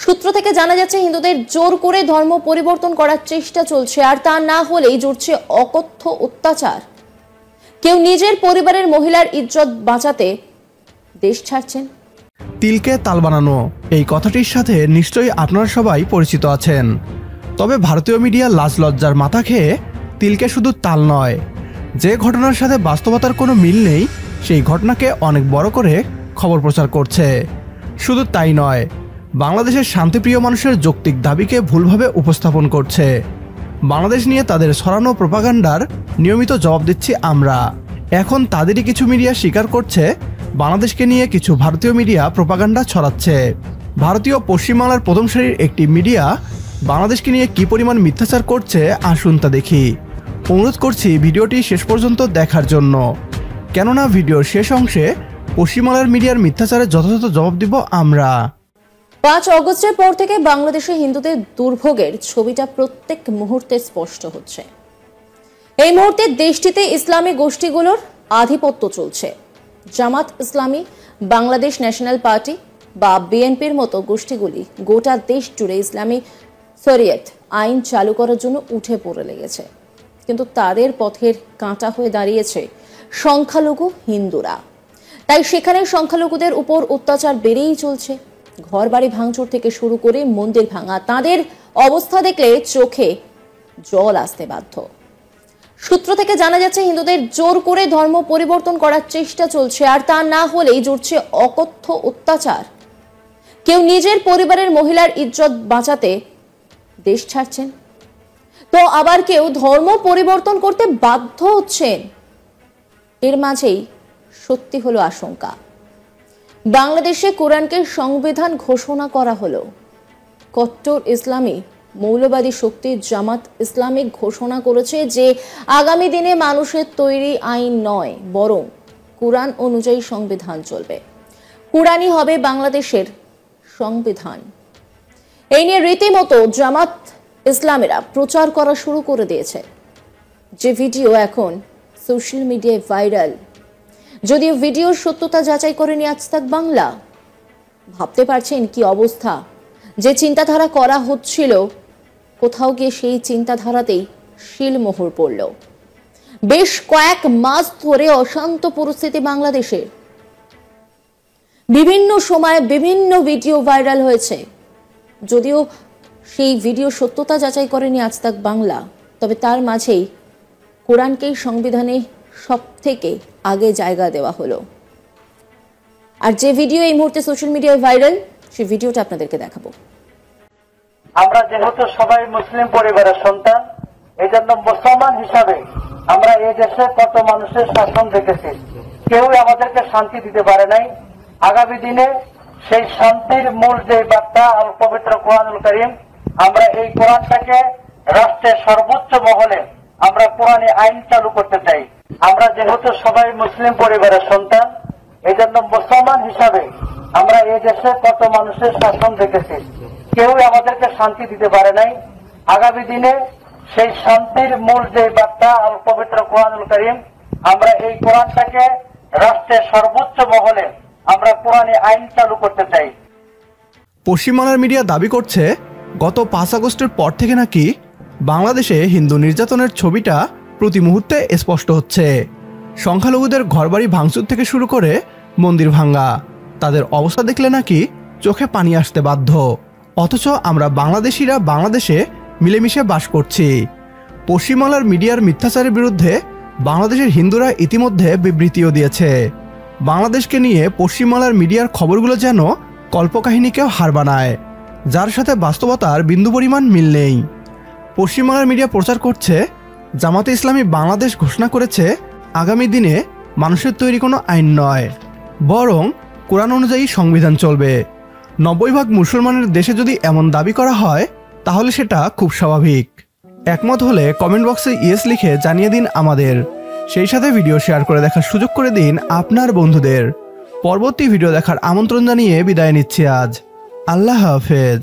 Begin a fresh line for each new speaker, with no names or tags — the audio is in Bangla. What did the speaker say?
সূত্র থেকে জানা যাচ্ছে হিন্দুদের জোর করে ধর্ম পরিবর্তন করার চেষ্টা চলছে, আর তা না হলেই জুড়ছে অকথ্য অত্যাচার। কেউ নিজের পরিবারের মহিলার ইজ্জত বাঁচাতে দেশ ছাড়ছেন।
তিলকে তাল বানানো, এই কথাটির সাথে নিশ্চয়ই আপনারা সবাই পরিচিত আছেন। তবে ভারতীয় মিডিয়া লাজ লজ্জার মাথা খেয়ে তিলকে শুধু তাল নয়, যে ঘটনার সাথে বাস্তবতার কোনো মিল নেই সেই ঘটনাকে অনেক বড় করে খবর প্রচার করছে। শুধু তাই নয়, বাংলাদেশের শান্তিপ্রিয় মানুষের যৌক্তিক দাবিকে ভুলভাবে উপস্থাপন করছে। বাংলাদেশ নিয়ে তাদের ছড়ানো প্রোপাগান্ডার নিয়মিত জবাব দিচ্ছি আমরা। এখন তাদেরই কিছু মিডিয়া স্বীকার করছে বাংলাদেশকে নিয়ে কিছু ভারতীয় মিডিয়া প্রোপাগান্ডা ছড়াচ্ছে। ভারতীয় পশ্চিমবাংলার প্রথম সারির একটি মিডিয়া বাংলাদেশকে নিয়ে কি পরিমাণ মিথ্যাচার করছে আসুন তা দেখি। অনুরোধ করছি ভিডিওটি শেষ পর্যন্ত দেখার জন্য, কেননা ভিডিওর শেষ অংশে পশ্চিমবাংলার মিডিয়ার মিথ্যাচারের যথাযথ জবাব দিব আমরা।
5 অগস্টের পর থেকে বাংলাদেশে হিন্দুদের দুর্ভোগের ছবিটা প্রত্যেক মুহূর্তে স্পষ্ট হচ্ছে। এই মুহূর্তে দেশটিতে ইসলামী গোষ্ঠীগুলোর আধিপত্য চলছে। জামাত ইসলামী, বাংলাদেশ ন্যাশনাল পার্টি বা বিএনপির মতো গোষ্ঠীগুলি গোটা দেশ জুড়ে ইসলামী শরিয়ত আইন চালু করার জন্য উঠে পড়ে লেগেছে, কিন্তু তাদের পথের কাঁটা হয়ে দাঁড়িয়েছে সংখ্যালঘু হিন্দুরা। তাই সেখানে সংখ্যালঘুদের উপর অত্যাচার বেড়েই চলছে। ঘর বাড়ি ভাঙচুর থেকে শুরু করে মন্দির ভাঙা, তাদের অবস্থা দেখলে চোখে জল আসতে বাধ্য। সূত্র থেকে জানা যাচ্ছে হিন্দুদের জোর করে ধর্ম পরিবর্তন করার চেষ্টা চলছে, আর তা না হলেই জুড়ছে অকথ্য অত্যাচার। কেউ নিজের পরিবারের মহিলার ইজ্জত বাঁচাতে দেশ ছাড়ছেন, তো আবার কেউ ধর্ম পরিবর্তন করতে বাধ্য হচ্ছেন। এর মাঝেই সত্যি হলো আশঙ্কা। বাংলাদেশে কোরআনকে সংবিধান ঘোষণা করা হলো। কট্টর ইসলামী মৌলবাদী শক্তি জামাত ইসলামী ঘোষণা করেছে যে আগামী দিনে মানুষের তৈরি আইন নয়, বরং কোরআন অনুযায়ী সংবিধান চলবে। কোরআনই হবে বাংলাদেশের সংবিধান। এই নিয়ে রীতিমতো জামাত ইসলামীরা প্রচার করা শুরু করে দিয়েছে, যে ভিডিও এখন সোশ্যাল মিডিয়ায় ভাইরাল। যদিও ভিডিওর সত্যতা যাচাই করেনি আজ তাক বাংলা। ভাবতে পারছেন কি অবস্থা? যে চিন্তাধারা করা হচ্ছিল, কোথাও গিয়ে সেই চিন্তাধারাতেই শিলমোহর পড়ল। বেশ কয়েক মাস ধরে অশান্ত পরিস্থিতি বাংলাদেশের। বিভিন্ন সময়ে বিভিন্ন ভিডিও ভাইরাল হয়েছে। যদিও সেই ভিডিও সত্যতা যাচাই করেনি আজ তাক বাংলা, তবে তার মাঝেই কোরআনকেই সংবিধানে সব থেকে আগে জায়গা দেওয়া হলো। আর যে ভিডিও এই মুহূর্তে সোশ্যাল মিডিয়ায় ভাইরাল, সেই ভিডিওটা আপনাদেরকে দেখাবো।
আমরা যেহেতু সবাই মুসলিম পরিবারের সন্তান, এই জন্য মুসলমান হিসাবে আমরা এই দেশে কত মানুষের শাসন দেখেছি, কেউ আমাদেরকে শান্তি দিতে পারে নাই। আগামী দিনে সেই শান্তির মূল যে বার্তা আল পবিত্র কোরআনুল কারীম, আমরা এই কোরআনটাকে রাষ্ট্রের সর্বোচ্চ মহলে আমরা কোরআনে আইন চালু করতে চাই। আমরা যেহেতু সবাই মুসলিম পরিবারের সন্তান, এই জন্য মুসলমান হিসাবে আমরা এই দেশে কত মানুষের শাসন দেখেছি, কেউ আমাদেরকে শান্তি দিতে পারে নাই। আগামী দিনে সেই শান্তির মূল যে বার্তা আল পবিত্র কোরআনুল কারীম, আমরা এই কোরআনটাকে রাষ্ট্রের সর্বোচ্চ মহলে আমরা কোরআনে আইন চালু করতে চাই।
পশ্চিমবাংলার মিডিয়া দাবি করছে গত 5 আগস্টের পর থেকে নাকি বাংলাদেশে হিন্দু নির্যাতনের ছবিটা প্রতি মুহূর্তে স্পষ্ট হচ্ছে। সংখ্যালঘুদের ঘরবাড়ি ভাঙচুর থেকে শুরু করে মন্দির ভাঙ্গা, তাদের অবস্থা দেখলে নাকি চোখে পানি আসতে বাধ্য। অথচ আমরা বাংলাদেশিরা বাংলাদেশে মিলেমিশে বাস করছি। পশ্চিমবাংলার মিডিয়ার মিথ্যাচারের বিরুদ্ধে বাংলাদেশের হিন্দুরা ইতিমধ্যে বিবৃতিও দিয়েছে। বাংলাদেশকে নিয়ে পশ্চিমবাংলার মিডিয়ার খবরগুলো যেন কল্পকাহিনীকেও হার বানায়, যার সাথে বাস্তবতার বিন্দু পরিমাণ মিল নেই। পশ্চিমবাংলার মিডিয়া প্রচার করছে জামাতে ইসলামী বাংলাদেশ ঘোষণা করেছে আগামী দিনে মানুষের তৈরি কোনো আইন নয়, বরং কোরআন অনুযায়ী সংবিধান চলবে। 90% মুসলমানের দেশে যদি এমন দাবি করা হয়, তাহলে সেটা খুব স্বাভাবিক। একমত হলে কমেন্ট বক্সে ইয়েস লিখে জানিয়ে দিন আমাদের। সেই সাথে ভিডিও শেয়ার করে দেখার সুযোগ করে দিন আপনার বন্ধুদের। পরবর্তী ভিডিও দেখার আমন্ত্রণ জানিয়ে বিদায় নিচ্ছি আজ। আল্লাহ হাফেজ।